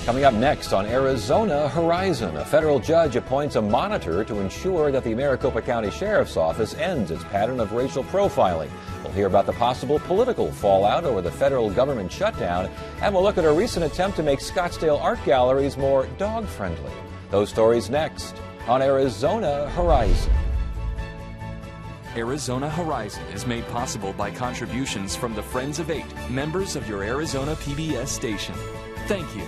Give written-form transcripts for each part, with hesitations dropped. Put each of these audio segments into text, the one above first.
Coming up next on Arizona Horizon, a federal judge appoints a monitor to ensure that the Maricopa County Sheriff's Office ends its pattern of racial profiling. We'll hear about the possible political fallout over the federal government shutdown, and we'll look at a recent attempt to make Scottsdale art galleries more dog-friendly. Those stories next on Arizona Horizon. Arizona Horizon is made possible by contributions from the Friends of Eight, members of your Arizona PBS station. Thank you.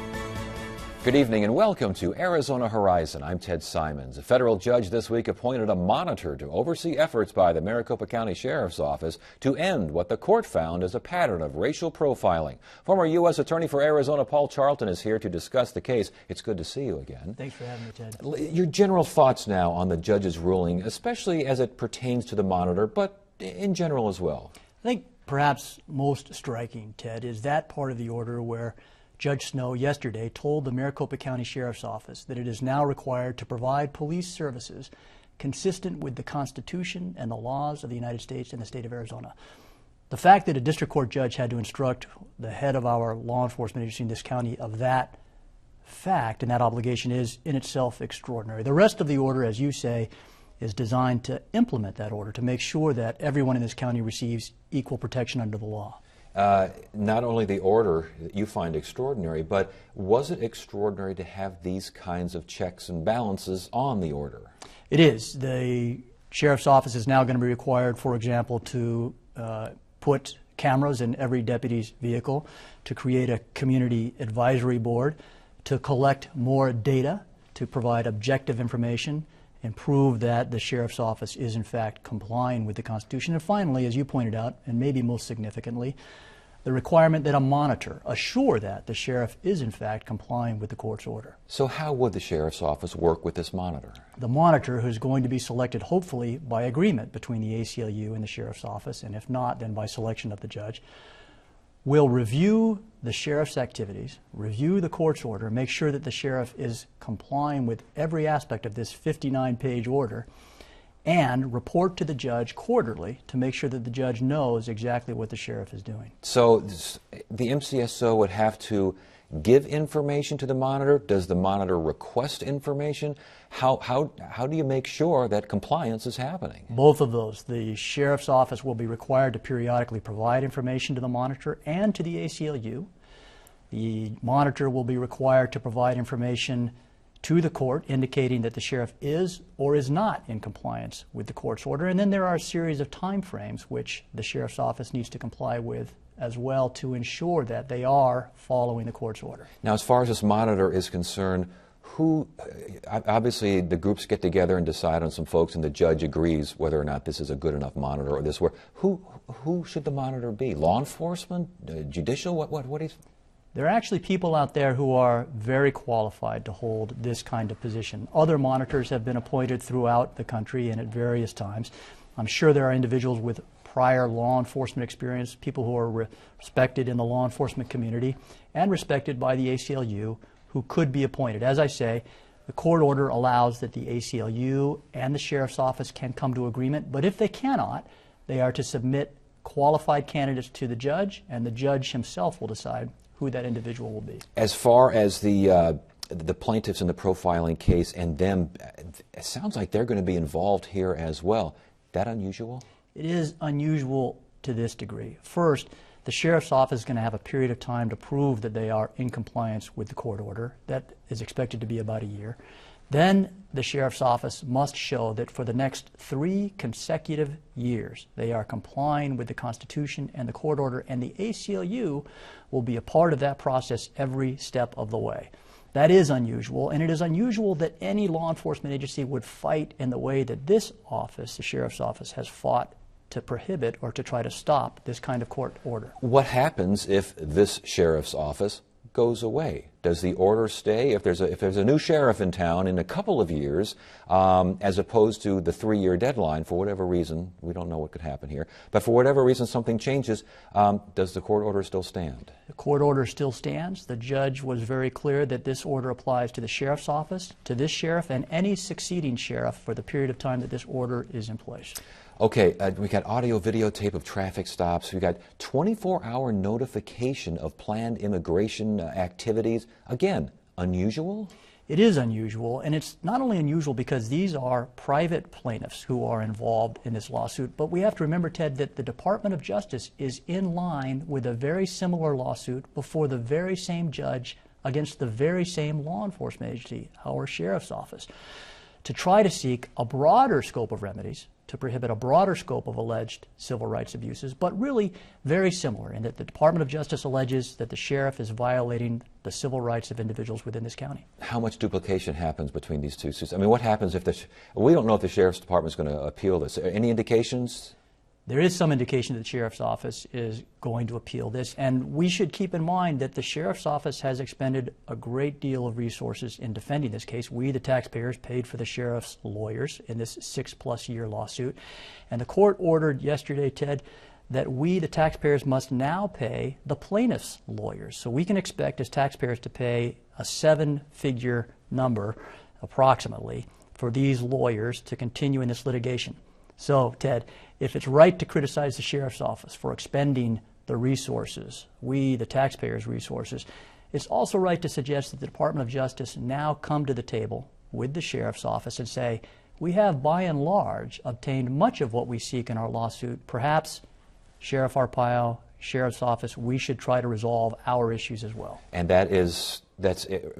Good evening and welcome to Arizona Horizon. I'm Ted Simons. A federal judge this week appointed a monitor to oversee efforts by the Maricopa County Sheriff's Office to end what the court found as a pattern of racial profiling. Former U.S. Attorney for Arizona Paul Charlton is here to discuss the case. It's good to see you again. Thanks for having me, Ted. Your general thoughts now on the judge's ruling, especially as it pertains to the monitor, but in general as well. I think perhaps most striking, Ted, is that part of the order where Judge Snow yesterday told the Maricopa County Sheriff's Office that it is now required to provide police services consistent with the Constitution and the laws of the United States and the state of Arizona. The fact that a district court judge had to instruct the head of our law enforcement agency in this county of that fact and that obligation is in itself extraordinary. The rest of the order, as you say, is designed to implement that order, to make sure that everyone in this county receives equal protection under the law. Not only the order that you find extraordinary, but was it extraordinary to have these kinds of checks and balances on the order? It is. The Sheriff's Office is now going to be required, for example, to put cameras in every deputy's vehicle, to create a community advisory board, to collect more data, to provide objective information, and prove that the Sheriff's Office is in fact complying with the Constitution. And finally, as you pointed out, and maybe most significantly, the requirement that a monitor assure that the sheriff is in fact complying with the court's order. So how would the Sheriff's Office work with this monitor? The monitor, who is going to be selected hopefully by agreement between the ACLU and the Sheriff's Office, and if not, then by selection of the judge, will review the sheriff's activities, review the court's order, make sure that the sheriff is complying with every aspect of this 59-page order, and report to the judge quarterly to make sure that the judge knows exactly what the sheriff is doing. So the MCSO would have to give information to the monitor? Does the monitor request information? How do you make sure that compliance is happening? Both of those. The Sheriff's Office will be required to periodically provide information to the monitor and to the ACLU. The monitor will be required to provide information to the court indicating that the sheriff is or is not in compliance with the court's order. And then there are a series of time frames which the Sheriff's Office needs to comply with as well to ensure that they are following the court's order. Now, as far as this monitor is concerned, obviously the groups get together and decide on some folks and the judge agrees whether or not this is a good enough monitor or this work. Who should the monitor be? Law enforcement? Judicial? What is? There are actually people out there who are very qualified to hold this kind of position. Other monitors have been appointed throughout the country and at various times. I'm sure there are individuals with prior law enforcement experience, people who are respected in the law enforcement community and respected by the ACLU who could be appointed. As I say, the court order allows that the ACLU and the Sheriff's Office can come to agreement, but if they cannot, they are to submit qualified candidates to the judge, and the judge himself will decide who that individual will be. As far as the plaintiffs in the profiling case and them, it sounds like they're going to be involved here as well. That unusual? It is unusual to this degree. First, the Sheriff's Office is going to have a period of time to prove that they are in compliance with the court order. That is expected to be about a year. Then the Sheriff's Office must show that for the next 3 consecutive years they are complying with the Constitution and the court order, and the ACLU will be a part of that process every step of the way. That is unusual, and it is unusual that any law enforcement agency would fight in the way that this office, the Sheriff's Office, has fought to prohibit or to try to stop this kind of court order. What happens if this Sheriff's Office goes away? Does the order stay if there's a new sheriff in town in a couple of years, as opposed to the 3-year deadline? For whatever reason, we don't know what could happen here, but for whatever reason something changes, does the court order still stand? The court order still stands. The judge was very clear that this order applies to the Sheriff's Office, to this sheriff, and any succeeding sheriff for the period of time that this order is in place. Okay, we got audio videotape of traffic stops. We got 24-hour notification of planned immigration activities. Again, unusual? It is unusual, and it's not only unusual because these are private plaintiffs who are involved in this lawsuit, but we have to remember, Ted, that the Department of Justice is in line with a very similar lawsuit before the very same judge against the very same law enforcement agency, our Sheriff's Office, to try to seek a broader scope of remedies, to prohibit a broader scope of alleged civil rights abuses, but really very similar in that the Department of Justice alleges that the sheriff is violating the civil rights of individuals within this county. How much duplication happens between these two suits? I mean, what happens if we don't know if the Sheriff's Department is going to appeal this. Any indications? There is some indication that the Sheriff's Office is going to appeal this, and we should keep in mind that the Sheriff's Office has expended a great deal of resources in defending this case. We, the taxpayers, paid for the Sheriff's lawyers in this 6+ year lawsuit, and the court ordered yesterday, Ted, that we, the taxpayers, must now pay the plaintiff's lawyers. So we can expect as taxpayers to pay a 7-figure number, approximately, for these lawyers to continue in this litigation. So, Ted, if it's right to criticize the Sheriff's Office for expending the resources, we, the taxpayers' resources, it's also right to suggest that the Department of Justice now come to the table with the Sheriff's Office and say, we have, by and large, obtained much of what we seek in our lawsuit. Perhaps, Sheriff Arpaio, Sheriff's Office, we should try to resolve our issues as well. And that's it.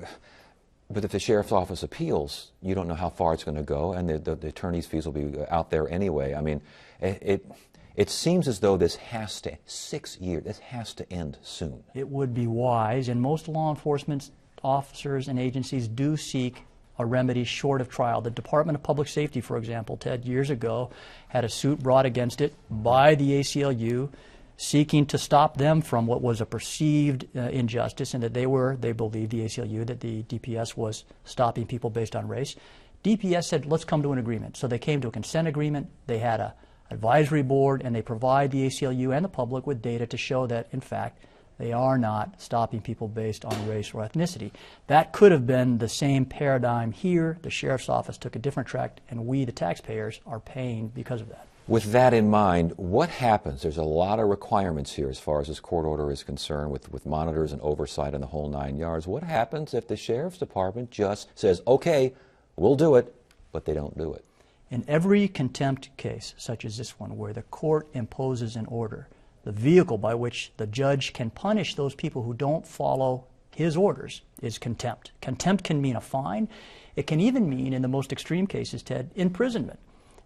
But if the Sheriff's Office appeals, you don't know how far it's going to go, and the attorney's fees will be out there anyway. I mean, it seems as though this has to, 6 years, this has to end soon. It would be wise, and most law enforcement officers and agencies do seek a remedy short of trial. The Department of Public Safety, for example, Ted, years ago, had a suit brought against it by the ACLU, seeking to stop them from what was a perceived injustice, and that they believed, the ACLU, that the DPS was stopping people based on race. DPS said, let's come to an agreement. So they came to a consent agreement, they had an advisory board, and they provide the ACLU and the public with data to show that, in fact, they are not stopping people based on race or ethnicity. That could have been the same paradigm here. The Sheriff's Office took a different track, and we, the taxpayers, are paying because of that. With that in mind, what happens? There's a lot of requirements here as far as this court order is concerned with monitors and oversight and the whole 9 yards. What happens if the Sheriff's Department just says, okay, we'll do it, but they don't do it? In every contempt case, such as this one, where the court imposes an order, the vehicle by which the judge can punish those people who don't follow his orders is contempt. Contempt can mean a fine. It can even mean, in the most extreme cases, Ted, imprisonment.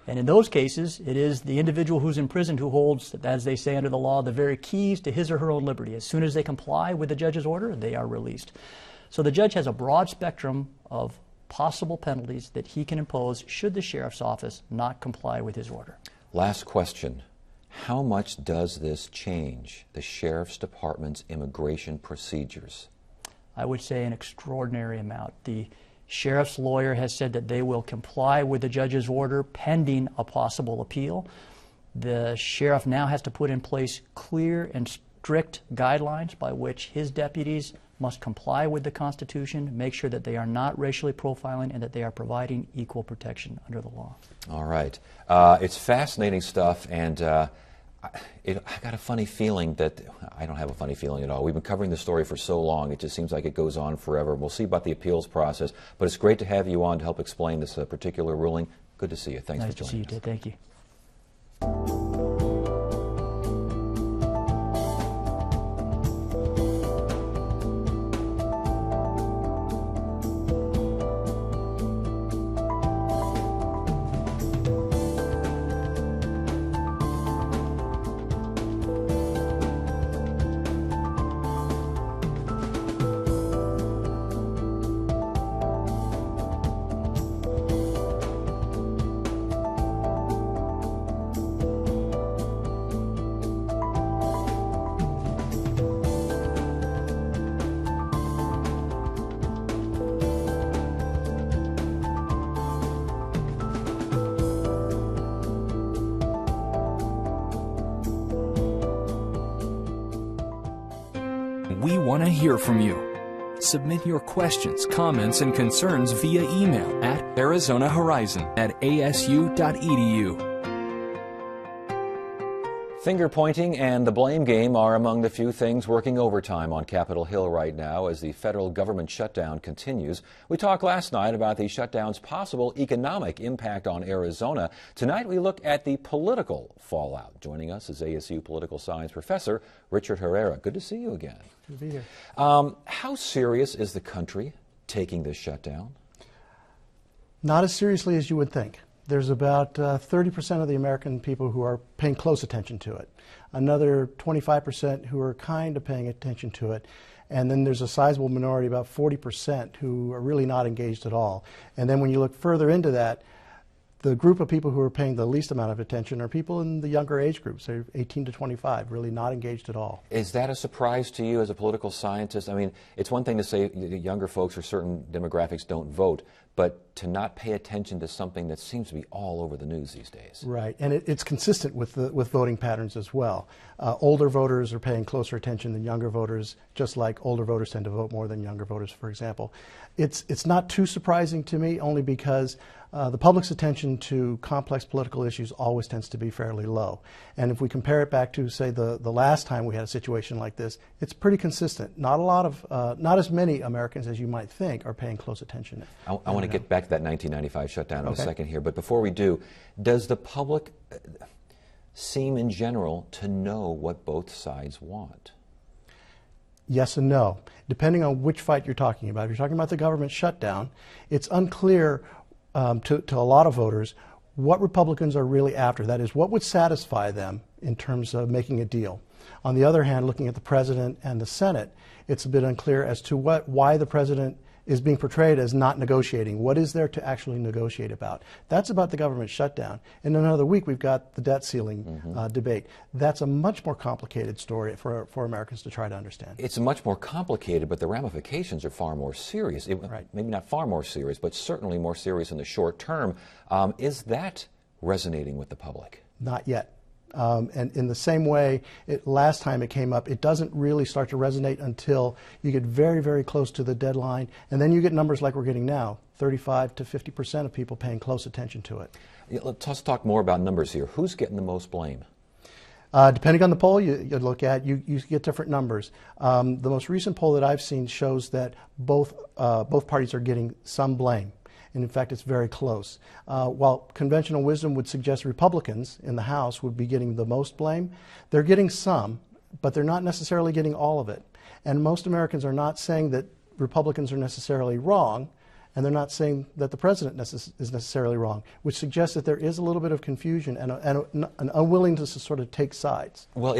And in those cases, it is the individual who's imprisoned who holds, as they say under the law, the very keys to his or her own liberty. As soon as they comply with the judge's order, they are released. So the judge has a broad spectrum of possible penalties that he can impose should the Sheriff's Office not comply with his order. Last question. How much does this change the Sheriff's Department's immigration procedures? I would say an extraordinary amount. The Sheriff's lawyer has said that they will comply with the judge's order pending a possible appeal. The sheriff now has to put in place clear and strict guidelines by which his deputies must comply with the Constitution, make sure that they are not racially profiling, and that they are providing equal protection under the law. All right. It's fascinating stuff, and I got a funny feeling that, I don't have a funny feeling at all. We've been covering this story for so long, it just seems like it goes on forever. We'll see about the appeals process, but it's great to have you on to help explain this particular ruling. Good to see you. Thanks for joining us. Nice to see you, Ted. Thank you. We want to hear from you. Submit your questions, comments, and concerns via email at arizonahorizon@asu.edu. Finger pointing and the blame game are among the few things working overtime on Capitol Hill right now as the federal government shutdown continues. We talked last night about the shutdown's possible economic impact on Arizona. Tonight we look at the political fallout. Joining us is ASU political science professor Richard Herrera. Good to see you again. Good to be here. How serious is the country taking this shutdown? Not as seriously as you would think. There's about 30% of the American people who are paying close attention to it. Another 25% who are kind of paying attention to it. And then there's a sizable minority, about 40%, who are really not engaged at all. And then when you look further into that, the group of people who are paying the least amount of attention are people in the younger age groups, so 18 to 25, really not engaged at all. Is that a surprise to you as a political scientist? I mean, it's one thing to say younger folks or certain demographics don't vote, but to not pay attention to something that seems to be all over the news these days. Right, and it's consistent with voting patterns as well. Older voters are paying closer attention than younger voters, just like older voters tend to vote more than younger voters, for example. It's not too surprising to me, only because the public's attention to complex political issues always tends to be fairly low. And if we compare it back to, say, the last time we had a situation like this, it's pretty consistent. Not as many Americans as you might think are paying close attention. I want to get back to that 1995 shutdown in a second here, but before we do, does the public seem in general to know what both sides want? Yes and no, depending on which fight you're talking about. If you're talking about the government shutdown, it's unclear to a lot of voters what Republicans are really after. That is, what would satisfy them in terms of making a deal. On the other hand, looking at the president and the Senate, it's a bit unclear as to why the president is being portrayed as not negotiating. What is there to actually negotiate about? That's about the government shutdown. In another week, we've got the debt ceiling debate. That's a much more complicated story for Americans to try to understand. It's much more complicated, but the ramifications are far more serious. Right. Maybe not far more serious, but certainly more serious in the short term. Is that resonating with the public? Not yet. And in the same way, last time it came up, it doesn't really start to resonate until you get very, very close to the deadline, and then you get numbers like we're getting now, 35 to 50% of people paying close attention to it. Yeah, let's talk more about numbers here. Who's getting the most blame? Depending on the poll you look at, you get different numbers. The most recent poll that I've seen shows that both parties are getting some blame. And in fact, it's very close. While conventional wisdom would suggest Republicans in the House would be getting the most blame, they're getting some, but they're not necessarily getting all of it. And most Americans are not saying that Republicans are necessarily wrong, and they're not saying that the president is necessarily wrong, which suggests that there is a little bit of confusion and an unwillingness to sort of take sides. Well,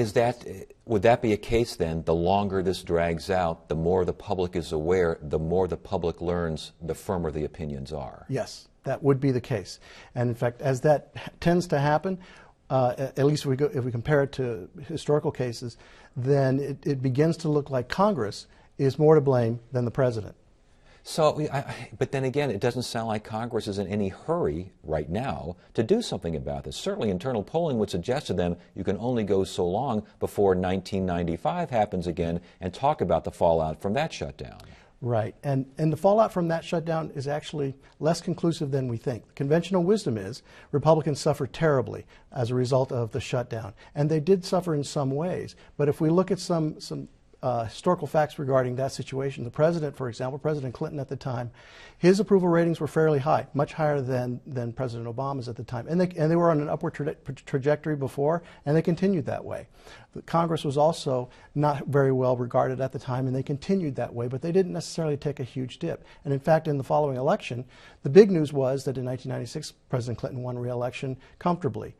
would that be a case then? The longer this drags out, the more the public is aware, the more the public learns, the firmer the opinions are. Yes, that would be the case. And in fact, as that tends to happen, at least if we compare it to historical cases, then it begins to look like Congress is more to blame than the president. So, but then again, it doesn't sound like Congress is in any hurry right now to do something about this. Certainly internal polling would suggest to them you can only go so long before 1995 happens again and talk about the fallout from that shutdown. Right, and the fallout from that shutdown is actually less conclusive than we think. Conventional wisdom is Republicans suffered terribly as a result of the shutdown, and they did suffer in some ways. But if we look at some historical facts regarding that situation, the president, for example, President Clinton at the time, his approval ratings were fairly high, much higher than President Obama's at the time, and they were on an upward trajectory before, and they continued that way. The Congress was also not very well regarded at the time, and they continued that way, but they didn't necessarily take a huge dip. And in fact, in the following election, the big news was that in 1996, President Clinton won re-election comfortably.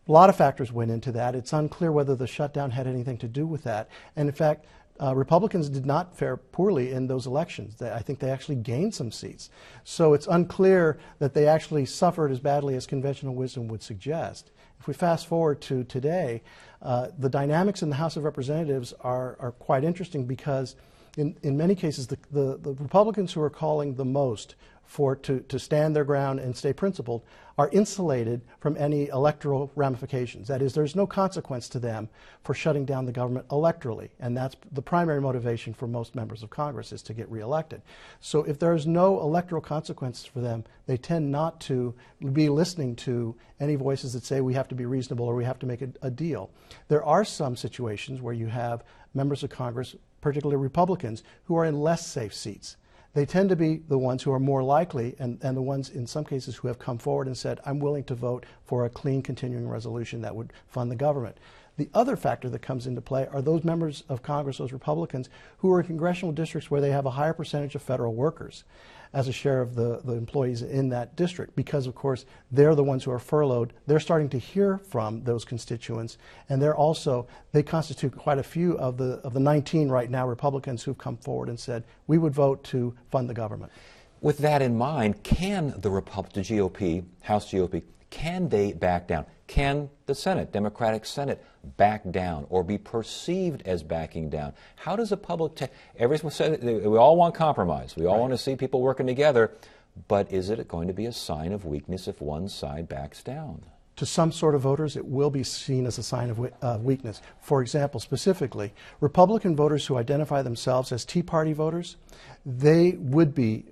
A lot of factors went into that. It's unclear whether the shutdown had anything to do with that. And in fact, Republicans did not fare poorly in those elections. I think they actually gained some seats. So it's unclear that they actually suffered as badly as conventional wisdom would suggest. If we fast forward to today, the dynamics in the House of Representatives are quite interesting because in many cases, the Republicans who are calling the most to stand their ground and stay principled are insulated from any electoral ramifications. That is, there's no consequence to them for shutting down the government electorally, and that's the primary motivation for most members of Congress, is to get reelected. So if there's no electoral consequences for them, they tend not to be listening to any voices that say we have to be reasonable or we have to make a deal. There are some situations where you have members of Congress, particularly Republicans, who are in less safe seats. They tend to be the ones who are more likely, and the ones in some cases who have come forward and said, I'm willing to vote for a clean continuing resolution that would fund the government. The other factor that comes into play are those members of Congress, those Republicans, who are in congressional districts where they have a higher percentage of federal workers as a share of the employees in that district, because of course they're the ones who are furloughed. They're starting to hear from those constituents, and they constitute quite a few of the 19 right now Republicans who've come forward and said we would vote to fund the government. With that in mind, can the GOP, House GOP, can they back down? Can the Senate, Democratic Senate, back down or be perceived as backing doywn? How does the public everyone said we all want compromise. We all want to see people working together, but is it going to be a sign of weakness if one side backs down? To some sort of voters, it will be seen as a sign of weakness. For example, specifically, Republican voters who identify themselves as Tea Party voters, they would be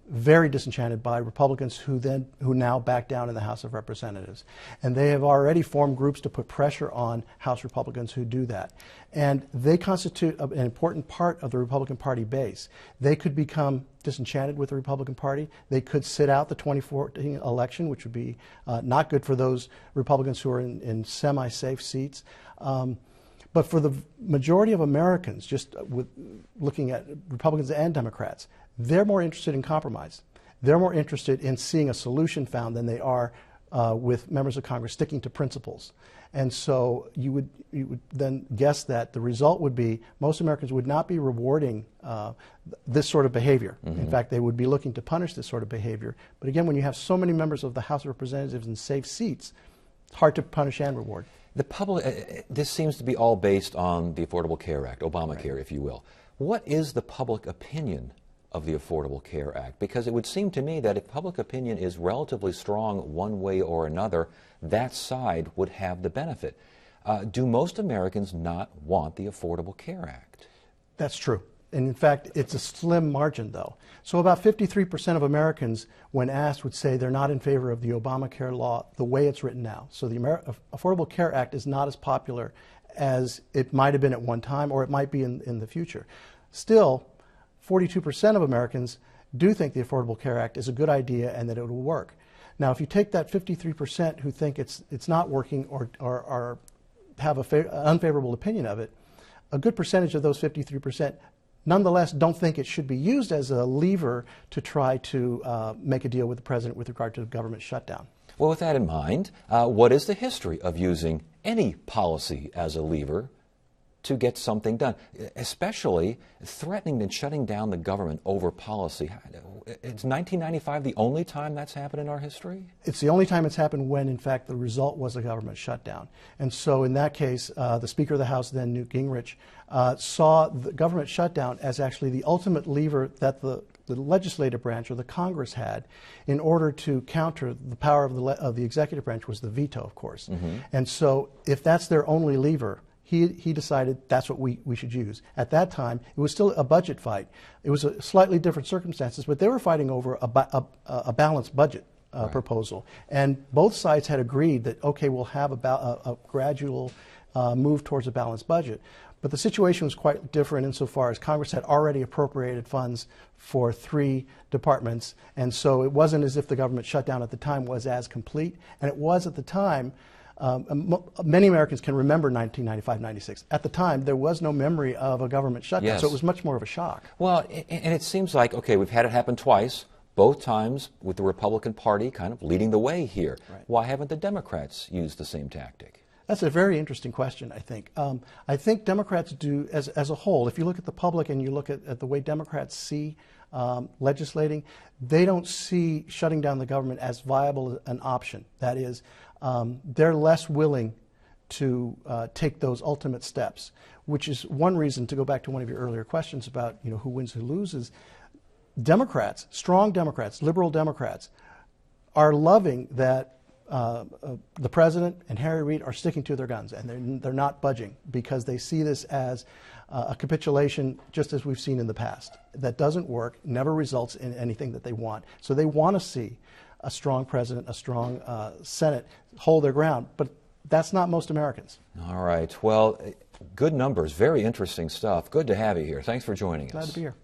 very disenchanted by Republicans who now back down in the House of Representatives. And they have already formed groups to put pressure on House Republicans who do that. And they constitute an important part of the Republican Party base. They could become disenchanted with the Republican Party. They could sit out the 2014 election, which would be not good for those Republicans who are in semi-safe seats. But for the majority of Americans, just with looking at Republicans and Democrats, they're more interested in compromise. They're more interested in seeing a solution found than they are with members of Congress sticking to principles. And so you would then guess that the result would be most Americans would not be rewarding this sort of behavior. Mm-hmm. In fact, they would be looking to punish this sort of behavior. But again, when you have so many members of the House of Representatives in safe seats, it's hard to punish and reward. The public, this seems to be all based on the Affordable Care Act, Obamacare, right, if you will. What is the public opinion of the Affordable Care Act? Because it would seem to me that if public opinion is relatively strong one way or another, that side would have the benefit. Do most Americans not want the Affordable Care Act? That's true. And in fact, it's a slim margin, though. So about 53% of Americans, when asked, would say they're not in favor of the Obamacare law the way it's written now. So the Affordable Care Act is not as popular as it might have been at one time, or it might be in the future. Still, 42% of Americans do think the Affordable Care Act is a good idea and that it will work. Now, if you take that 53% who think it's not working or have an unfavorable opinion of it, a good percentage of those 53% nonetheless don't think it should be used as a lever to try to make a deal with the president with regard to the government shutdown. Well, with that in mind, what is the history of using any policy as a lever to get something done, especially threatening and shutting down the government over policy? Is 1995 the only time that's happened in our history? It's the only time it's happened when, in fact, the result was a government shutdown. And so in that case, the Speaker of the House, then Newt Gingrich, saw the government shutdown as actually the ultimate lever that the legislative branch or the Congress had in order to counter the power of the executive branch, was the veto, of course. Mm-hmm. And so if that's their only lever, he decided that's what we should use. At that time, it was still a budget fight. It was a slightly different circumstances, but they were fighting over a balanced budget right, proposal. And both sides had agreed that, okay, we'll have a gradual move towards a balanced budget. But the situation was quite different insofar as Congress had already appropriated funds for 3 departments, and so it wasn't as if the government shutdown at the time was as complete. And it was at the time. Many Americans can remember 1995-96. At the time, there was no memory of a government shutdown, yes, so it was much more of a shock. Well, and it seems like, okay, we've had it happen twice, both times with the Republican Party kind of leading the way here. Right. Why haven't the Democrats used the same tactic? That's a very interesting question, I think. I think Democrats do, as a whole, if you look at the public and you look at the way Democrats see legislating, they don't see shutting down the government as viable an option. That is, they're less willing to take those ultimate steps, which is one reason, to go back to one of your earlier questions about who wins, who loses. Democrats, strong Democrats, liberal Democrats, are loving that the president and Harry Reid are sticking to their guns, and they're not budging because they see this as a capitulation, just as we've seen in the past. That doesn't work, never results in anything that they want. So they want to see a strong president, a strong Senate hold their ground, but that's not most Americans. All right. Well, good numbers, very interesting stuff. Good to have you here. Thanks for joining us. Glad to be here.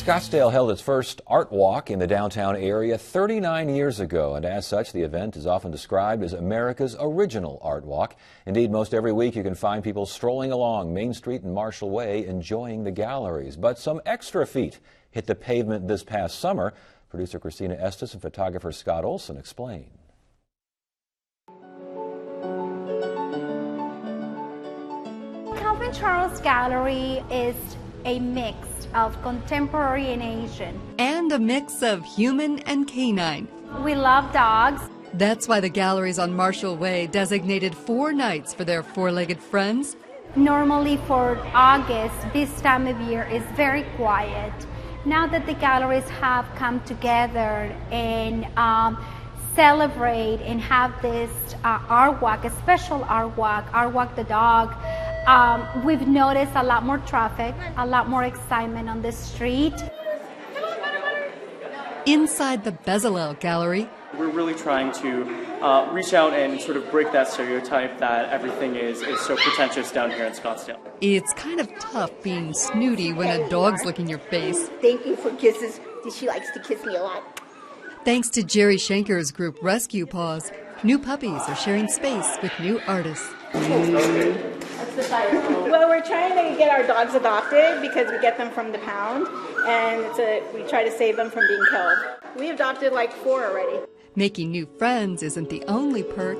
Scottsdale held its first art walk in the downtown area 39 years ago, and as such, the event is often described as America's original art walk. Indeed, most every week you can find people strolling along Main Street and Marshall Way enjoying the galleries. But some extra feet hit the pavement this past summer. Producer Christina Estes and photographer Scott Olson explain. Calvin Charles Gallery is a mix of contemporary and Asian. And a mix of human and canine. We love dogs. That's why the galleries on Marshall Way designated 4 nights for their four-legged friends. Normally for August, this time of year is very quiet. Now that the galleries have come together and celebrate and have this art walk, a special art walk the dog, we've noticed a lot more traffic, a lot more excitement on the street. Inside the Bezalel Gallery, we're really trying to reach out and sort of break that stereotype that everything is so pretentious down here in Scottsdale. It's kind of tough being snooty when a dog's licking your face. Thank you for kisses. She likes to kiss me a lot. Thanks to Jerry Schenker's group Rescue Paws, new puppies are sharing space with new artists. Well, we're trying to get our dogs adopted because we get them from the pound, and we try to save them from being killed. We adopted like 4 already. Making new friends isn't the only perk.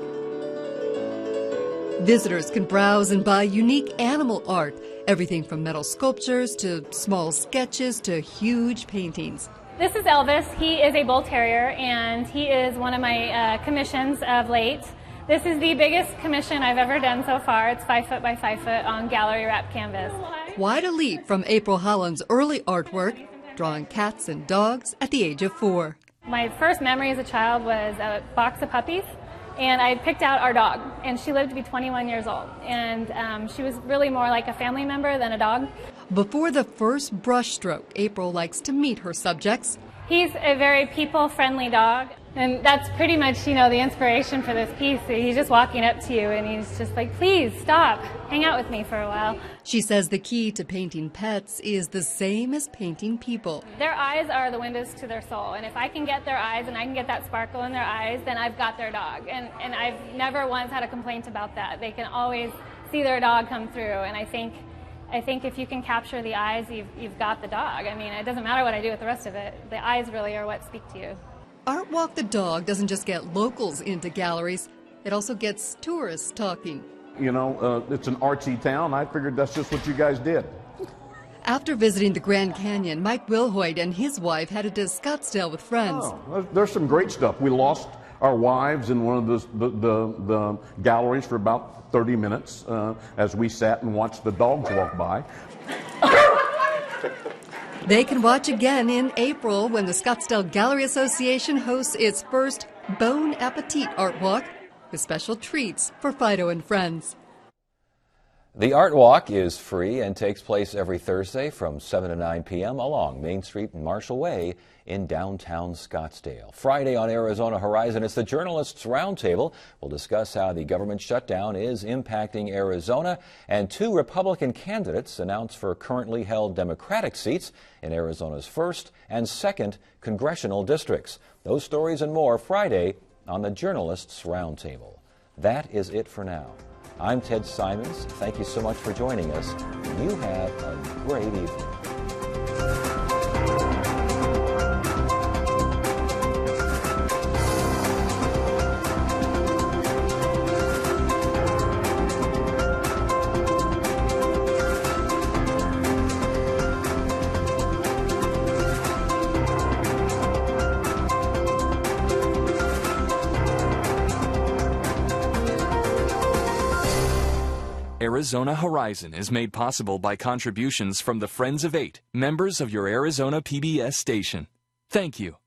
Visitors can browse and buy unique animal art, everything from metal sculptures to small sketches to huge paintings. This is Elvis. He is a bull terrier, and he is one of my commissions of late. This is the biggest commission I've ever done so far. It's 5 foot by 5 foot on gallery wrap canvas. Quite a leap from April Holland's early artwork, drawing cats and dogs at the age of 4. My first memory as a child was a box of puppies, and I picked out our dog, and she lived to be 21 years old. And she was really more like a family member than a dog. Before the first brushstroke, April likes to meet her subjects. He's a very people-friendly dog, and that's pretty much, the inspiration for this piece. He's just walking up to you, and he's just like, please, stop, hang out with me for a while. She says the key to painting pets is the same as painting people. Their eyes are the windows to their soul, and if I can get their eyes and I can get that sparkle in their eyes, then I've got their dog. And I've never once had a complaint about that. They can always see their dog come through, and I think if you can capture the eyes, you've got the dog. I mean, it doesn't matter what I do with the rest of it. The eyes really are what speak to you. Art Walk the Dog doesn't just get locals into galleries, it also gets tourists talking. It's an artsy town. I figured that's just what you guys did. After visiting the Grand Canyon, Mike Wilhoit and his wife headed to Scottsdale with friends. Oh, there's some great stuff. We lost our wives in one of the galleries for about 30 minutes as we sat and watched the dogs walk by. They can watch again in April when the Scottsdale Gallery Association hosts its first Bon Appetit Art Walk with special treats for Fido and friends. The Art Walk is free and takes place every Thursday from 7 to 9 p.m. along Main Street and Marshall Way in downtown Scottsdale. Friday on Arizona Horizon, it's the Journalists Roundtable. We'll discuss how the government shutdown is impacting Arizona, and 2 Republican candidates announced for currently held Democratic seats in Arizona's 1st and 2nd congressional districts. Those stories and more Friday on the Journalists Roundtable. That is it for now. I'm Ted Simons. Thank you so much for joining us. You have a great evening. Arizona Horizon is made possible by contributions from the Friends of 8, members of your Arizona PBS station. Thank you.